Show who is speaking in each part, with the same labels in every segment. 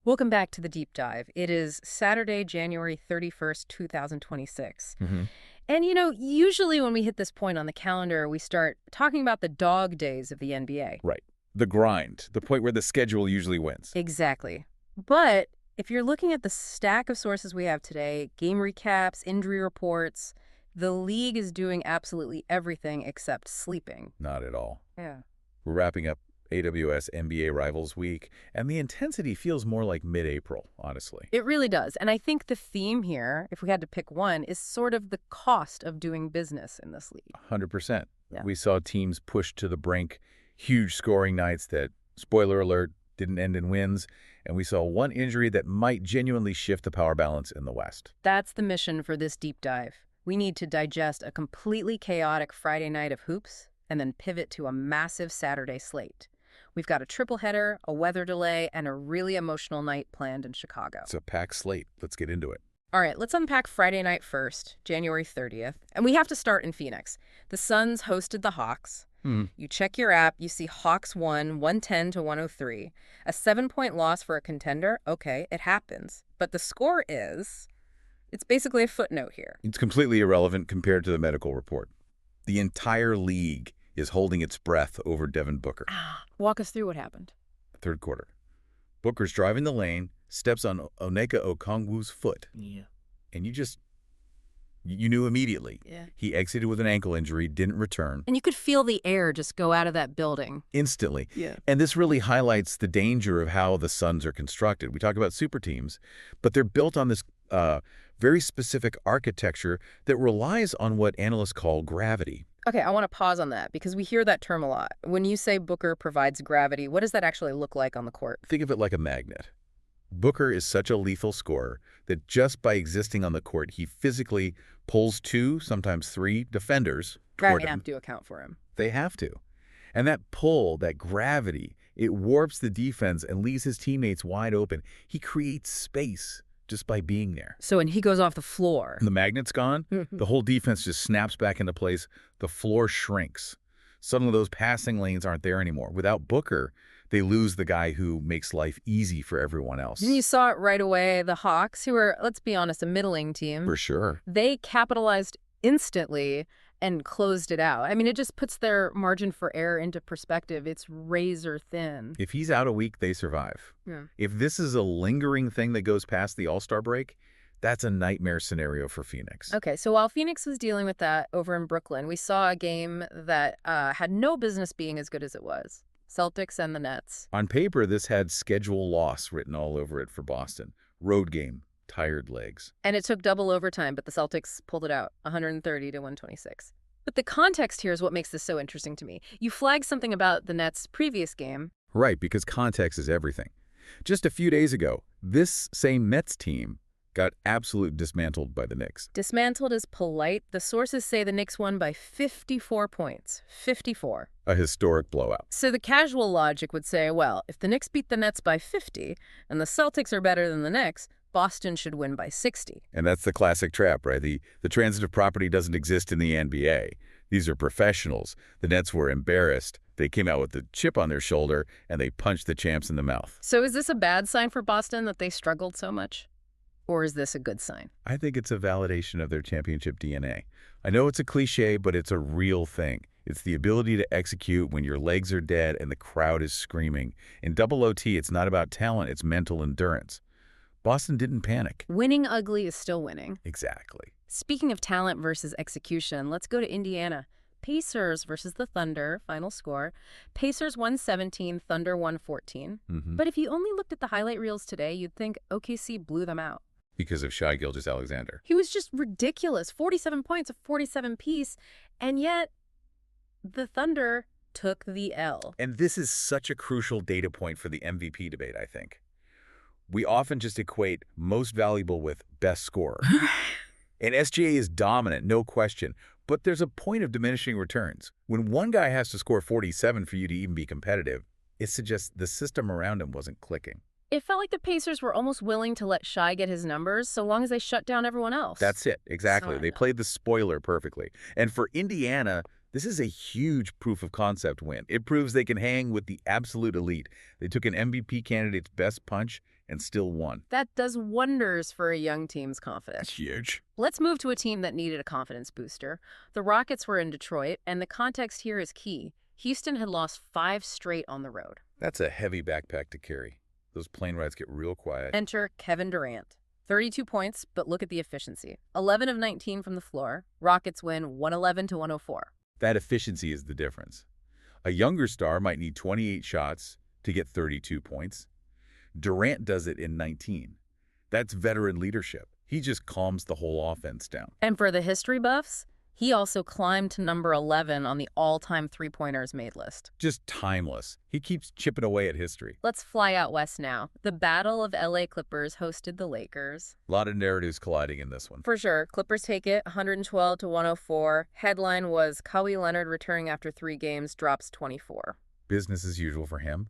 Speaker 1: Welcome back to the deep dive. It is Saturday, January 31st, 2026.
Speaker 2: hmm
Speaker 1: And usually when we hit this point on the calendar, we start talking about the dog days of the NBA.
Speaker 2: Right. The grind, the point where the schedule usually wins.
Speaker 1: Exactly. But if you're looking at the stack of sources we have today, game recaps, injury reports, the league is doing absolutely everything except sleeping.
Speaker 2: Not at all.
Speaker 1: Yeah.
Speaker 2: We're wrapping up AWS NBA Rivals Week, and the intensity feels more like mid-April, honestly.
Speaker 1: It really does. And I think the theme here, if we had to pick one, is sort of the cost of doing business in this league.
Speaker 2: 100%.
Speaker 1: Yeah.
Speaker 2: We saw teams pushed to the brink, huge scoring nights that, spoiler alert, didn't end in wins, and we saw one injury that might genuinely shift the power balance in the West.
Speaker 1: That's the mission for this deep dive. We need to digest a completely chaotic Friday night of hoops and then pivot to a massive Saturday slate. We've got a triple header, a weather delay, and a really emotional night planned in Chicago.
Speaker 2: It's a packed slate. Let's get into it.
Speaker 1: All right, let's unpack Friday night first, January 30th. And we have to start in Phoenix. The Suns hosted the Hawks. You check your app, you see Hawks won 110 to 103. A 7-point loss for a contender? Okay, it happens. But the score is... it's basically a footnote here.
Speaker 2: It's completely irrelevant compared to the medical report. The entire league is holding its breath over Devin Booker.
Speaker 1: Walk us through what happened.
Speaker 2: Third quarter. Booker's driving the lane, steps on Onyeka Okongwu's foot.
Speaker 1: Yeah.
Speaker 2: And you knew immediately.
Speaker 1: Yeah.
Speaker 2: He exited with an ankle injury, didn't return.
Speaker 1: And you could feel the air just go out of that building.
Speaker 2: Instantly.
Speaker 1: Yeah.
Speaker 2: And this really highlights the danger of how the Suns are constructed. We talk about super teams, but they're built on this very specific architecture that relies on what analysts call gravity.
Speaker 1: Okay, I want to pause on that because we hear that term a lot. When you say Booker provides gravity, what does that actually look like on the court?
Speaker 2: Think of it like a magnet. Booker is such a lethal scorer that just by existing on the court, he physically pulls 2, sometimes 3 defenders toward
Speaker 1: Gravity
Speaker 2: him.
Speaker 1: have to account for him.
Speaker 2: They have to. And that pull, that gravity, it warps the defense and leaves his teammates wide open. He creates space just by being there.
Speaker 1: So when he goes off the floor.
Speaker 2: The magnet's gone, the whole defense just snaps back into place. The floor shrinks. Suddenly those passing lanes aren't there anymore. Without Booker, they lose the guy who makes life easy for everyone else.
Speaker 1: And you saw it right away. The Hawks, who are, let's be honest, a middling team.
Speaker 2: For sure.
Speaker 1: They capitalized instantly and closed it out. I mean, it just puts their margin for error into perspective. It's razor thin.
Speaker 2: If he's out a week, they survive.
Speaker 1: Yeah.
Speaker 2: If this is a lingering thing that goes past the All-Star break, that's a nightmare scenario for Phoenix.
Speaker 1: Okay, so while Phoenix was dealing with that over in Brooklyn, we saw a game that had no business being as good as it was. Celtics and the Nets.
Speaker 2: On paper, this had schedule loss written all over it for Boston. Road game, tired legs.
Speaker 1: And it took double overtime, but the Celtics pulled it out, 130 to 126. But the context here is what makes this so interesting to me. You flagged something about the Nets' previous game.
Speaker 2: Right, because context is everything. Just a few days ago, this same Nets team got absolutely dismantled by the Knicks.
Speaker 1: Dismantled is polite. The sources say the Knicks won by 54 points. 54.
Speaker 2: A historic blowout.
Speaker 1: So the casual logic would say, well, if the Knicks beat the Nets by 50 and the Celtics are better than the Knicks, Boston should win by 60.
Speaker 2: And that's the classic trap, right? The transitive property doesn't exist in the NBA. These are professionals. The Nets were embarrassed. They came out with the chip on their shoulder, and they punched the champs in the mouth.
Speaker 1: So is this a bad sign for Boston that they struggled so much? Or is this a good sign?
Speaker 2: I think it's a validation of their championship DNA. I know it's a cliche, but it's a real thing. It's the ability to execute when your legs are dead and the crowd is screaming. In double OT, it's not about talent, it's mental endurance. Boston didn't panic.
Speaker 1: Winning ugly is still winning.
Speaker 2: Exactly.
Speaker 1: Speaking of talent versus execution, let's go to Indiana. Pacers versus the Thunder, final score. Pacers 117, Thunder 114. But if you only looked at the highlight reels today, you'd think OKC blew them out.
Speaker 2: Because of Shai Gilgeous-Alexander.
Speaker 1: He was just ridiculous. 47 points, a 47 piece, and yet the Thunder took the L.
Speaker 2: And this is such a crucial data point for the MVP debate, I think. We often just equate most valuable with best scorer. And SGA is dominant, no question. But there's a point of diminishing returns. When one guy has to score 47 for you to even be competitive, it suggests the system around him wasn't clicking.
Speaker 1: It felt like the Pacers were almost willing to let Shai get his numbers so long as they shut down everyone else.
Speaker 2: That's it, exactly. They played the spoiler perfectly. And for Indiana, this is a huge proof of concept win. It proves they can hang with the absolute elite. They took an MVP candidate's best punch and still won.
Speaker 1: That does wonders for a young team's confidence.
Speaker 2: That's huge.
Speaker 1: Let's move to a team that needed a confidence booster. The Rockets were in Detroit, and the context here is key. Houston had lost 5 straight on the road.
Speaker 2: That's a heavy backpack to carry. Those plane rides get real quiet.
Speaker 1: Enter Kevin Durant. 32 points, but look at the efficiency. 11 of 19 from the floor. Rockets win 111 to 104.
Speaker 2: That efficiency is the difference. A younger star might need 28 shots to get 32 points. Durant does it in 19. That's veteran leadership. He just calms the whole offense down.
Speaker 1: And for the history buffs, he also climbed to number 11 on the all-time three-pointers made list.
Speaker 2: Just timeless. He keeps chipping away at history.
Speaker 1: Let's fly out west now. The Battle of LA Clippers hosted the Lakers.
Speaker 2: A lot of narratives colliding in this one.
Speaker 1: For sure. Clippers take it 112 to 104. Headline was Kawhi Leonard returning after 3 games, drops 24.
Speaker 2: Business as usual for him.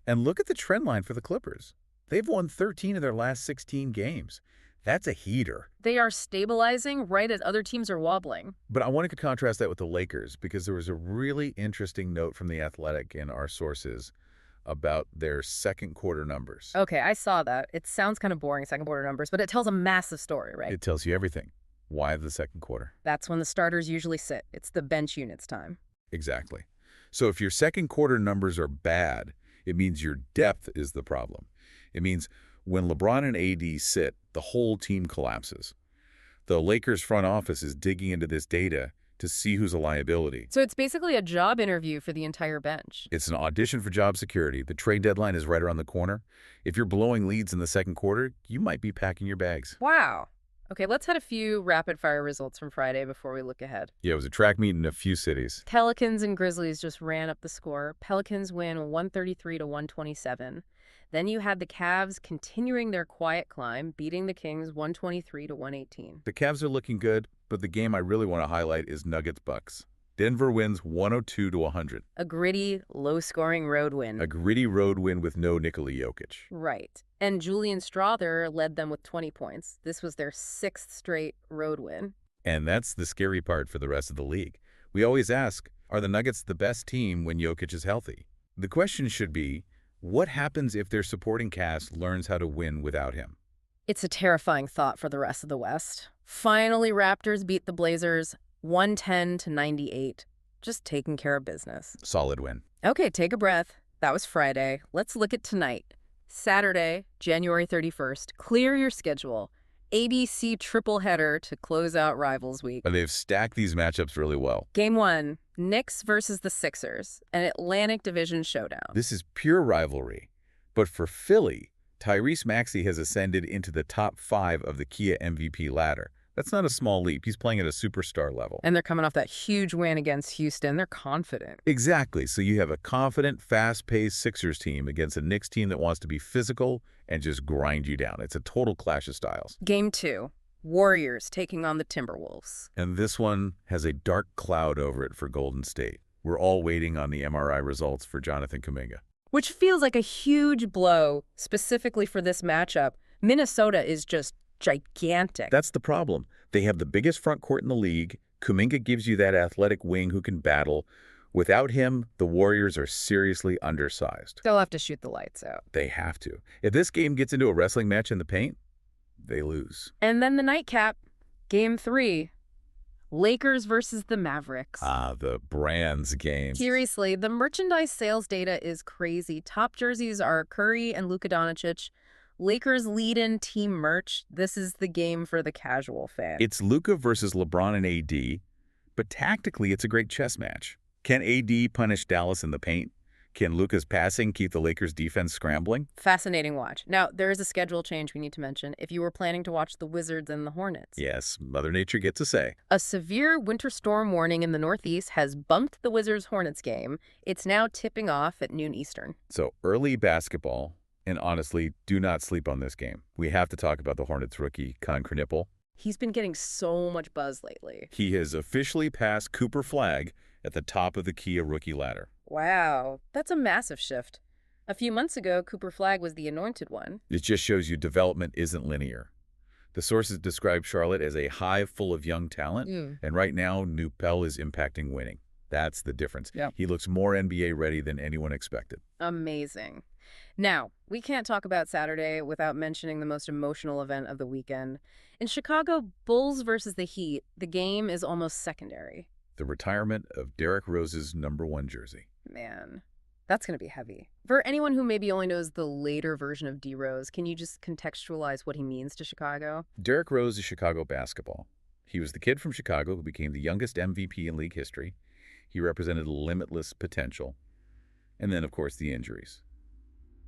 Speaker 2: And look at the trend line for the Clippers. They've won 13 of their last 16 games. That's a heater.
Speaker 1: They are stabilizing right as other teams are wobbling.
Speaker 2: But I wanted to contrast that with the Lakers because there was a really interesting note from The Athletic in our sources about their second quarter numbers.
Speaker 1: Okay, I saw that. It sounds kind of boring, second quarter numbers, but it tells a massive story, right?
Speaker 2: It tells you everything. Why the second quarter?
Speaker 1: That's when the starters usually sit. It's the bench units time.
Speaker 2: Exactly. So if your second quarter numbers are bad, it means your depth is the problem. It means when LeBron and AD sit, the whole team collapses. The Lakers front office is digging into this data to see who's a liability.
Speaker 1: So it's basically a job interview for the entire bench.
Speaker 2: It's an audition for job security. The trade deadline is right around the corner. If you're blowing leads in the second quarter, you might be packing your bags.
Speaker 1: Wow. Okay, let's hit a few rapid-fire results from Friday before we look ahead.
Speaker 2: Yeah, it was a track meet in a few cities.
Speaker 1: Pelicans and Grizzlies just ran up the score. Pelicans win 133 to 127. Then you had the Cavs continuing their quiet climb, beating the Kings 123 to 118.
Speaker 2: The Cavs are looking good, but the game I really want to highlight is Nuggets-Bucks. Denver wins 102 to 100.
Speaker 1: A gritty, low-scoring road win.
Speaker 2: A gritty road win with no Nikola Jokic.
Speaker 1: Right. And Julian Strawther led them with 20 points. This was their 6th straight road win.
Speaker 2: And that's the scary part for the rest of the league. We always ask, are the Nuggets the best team when Jokic is healthy? The question should be, what happens if their supporting cast learns how to win without him?
Speaker 1: It's a terrifying thought for the rest of the West. Finally, Raptors beat the Blazers 110 to 98. Just taking care of business.
Speaker 2: Solid win.
Speaker 1: Okay, take a breath. That was Friday. Let's look at tonight. Saturday, January 31st. Clear your schedule. ABC triple header to close out Rivals Week.
Speaker 2: They've stacked these matchups really well.
Speaker 1: Game 1, Knicks versus the Sixers, an Atlantic Division showdown.
Speaker 2: This is pure rivalry. But for Philly, Tyrese Maxey has ascended into the top 5 of the Kia MVP ladder. That's not a small leap. He's playing at a superstar level.
Speaker 1: And they're coming off that huge win against Houston. They're confident.
Speaker 2: Exactly. So you have a confident, fast-paced Sixers team against a Knicks team that wants to be physical and just grind you down. It's a total clash of styles.
Speaker 1: Game 2, Warriors taking on the Timberwolves.
Speaker 2: And this one has a dark cloud over it for Golden State. We're all waiting on the MRI results for Jonathan Kuminga.
Speaker 1: Which feels like a huge blow specifically for this matchup. Minnesota is just gigantic.
Speaker 2: That's the problem. They have the biggest front court in the league. Kuminga gives you that athletic wing who can battle. Without him, the Warriors are seriously undersized.
Speaker 1: They'll have to shoot the lights out.
Speaker 2: They have to. If this game gets into a wrestling match in the paint, they lose.
Speaker 1: And then the nightcap, Game 3, Lakers versus the Mavericks.
Speaker 2: The brands game.
Speaker 1: Seriously, the merchandise sales data is crazy. Top jerseys are Curry and Luka Doncic. Lakers lead-in team merch. This is the game for the casual fan.
Speaker 2: It's Luka versus LeBron and AD, but tactically it's a great chess match. Can AD punish Dallas in the paint? Can Luka's passing keep the Lakers' defense scrambling?
Speaker 1: Fascinating watch. Now, there is a schedule change we need to mention if you were planning to watch the Wizards and the Hornets.
Speaker 2: Yes, Mother Nature gets a say.
Speaker 1: A severe winter storm warning in the Northeast has bumped the Wizards-Hornets game. It's now tipping off at noon Eastern.
Speaker 2: So early basketball, and honestly, do not sleep on this game. We have to talk about the Hornets rookie, Con Knippel.
Speaker 1: He's been getting so much buzz lately.
Speaker 2: He has officially passed Cooper Flagg at the top of the Kia rookie ladder.
Speaker 1: Wow, that's a massive shift. A few months ago, Cooper Flagg was the anointed one.
Speaker 2: It just shows you development isn't linear. The sources describe Charlotte as a hive full of young talent, and right now, Knippel is impacting winning. That's the difference.
Speaker 1: Yeah.
Speaker 2: He looks more NBA ready than anyone expected.
Speaker 1: Amazing. Now, we can't talk about Saturday without mentioning the most emotional event of the weekend. In Chicago, Bulls versus the Heat, the game is almost secondary.
Speaker 2: The retirement of Derrick Rose's #1 jersey.
Speaker 1: Man, that's going to be heavy. For anyone who maybe only knows the later version of D. Rose, can you just contextualize what he means to Chicago?
Speaker 2: Derrick Rose is Chicago basketball. He was the kid from Chicago who became the youngest MVP in league history. He represented limitless potential. And then, of course, the injuries.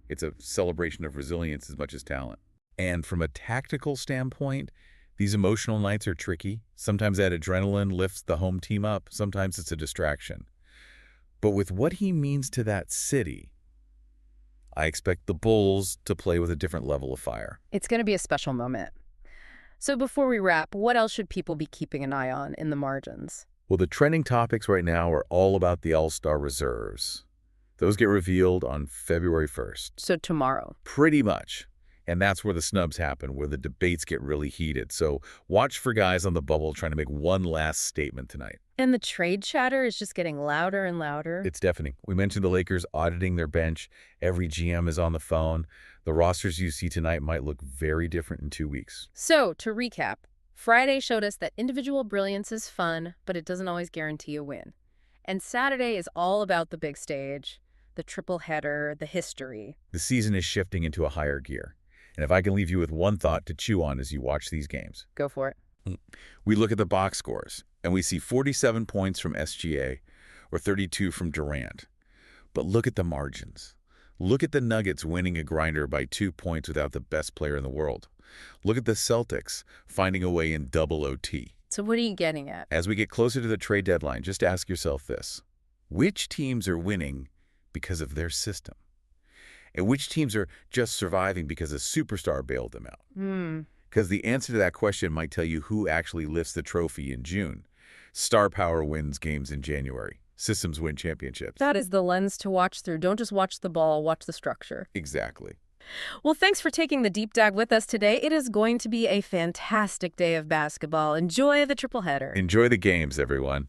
Speaker 2: It's a celebration of resilience as much as talent. And from a tactical standpoint, these emotional nights are tricky. Sometimes that adrenaline lifts the home team up. Sometimes it's a distraction. But with what he means to that city, I expect the Bulls to play with a different level of fire.
Speaker 1: It's going to be a special moment. So before we wrap, what else should people be keeping an eye on in the margins?
Speaker 2: Well, the trending topics right now are all about the All-Star reserves. Those get revealed on February 1st.
Speaker 1: So tomorrow.
Speaker 2: Pretty much. And that's where the snubs happen, where the debates get really heated. So watch for guys on the bubble trying to make one last statement tonight.
Speaker 1: And the trade chatter is just getting louder and louder.
Speaker 2: It's deafening. We mentioned the Lakers auditing their bench. Every GM is on the phone. The rosters you see tonight might look very different in 2 weeks.
Speaker 1: So, to recap, Friday showed us that individual brilliance is fun, but it doesn't always guarantee a win. And Saturday is all about the big stage, the triple header, the history.
Speaker 2: The season is shifting into a higher gear. And if I can leave you with one thought to chew on as you watch these games.
Speaker 1: Go for it.
Speaker 2: We look at the box scores, and we see 47 points from SGA or 32 from Durant. But look at the margins. Look at the Nuggets winning a grinder by 2 points without the best player in the world. Look at the Celtics finding a way in double OT.
Speaker 1: So what are you getting at?
Speaker 2: As we get closer to the trade deadline, just ask yourself this. Which teams are winning because of their system? And which teams are just surviving because a superstar bailed them out? Because the answer to that question might tell you who actually lifts the trophy in June. Star power wins games in January. Systems win championships.
Speaker 1: That is the lens to watch through. Don't just watch the ball, watch the structure.
Speaker 2: Exactly.
Speaker 1: Well, thanks for taking the deep dive with us today. It is going to be a fantastic day of basketball. Enjoy the triple header.
Speaker 2: Enjoy the games, everyone.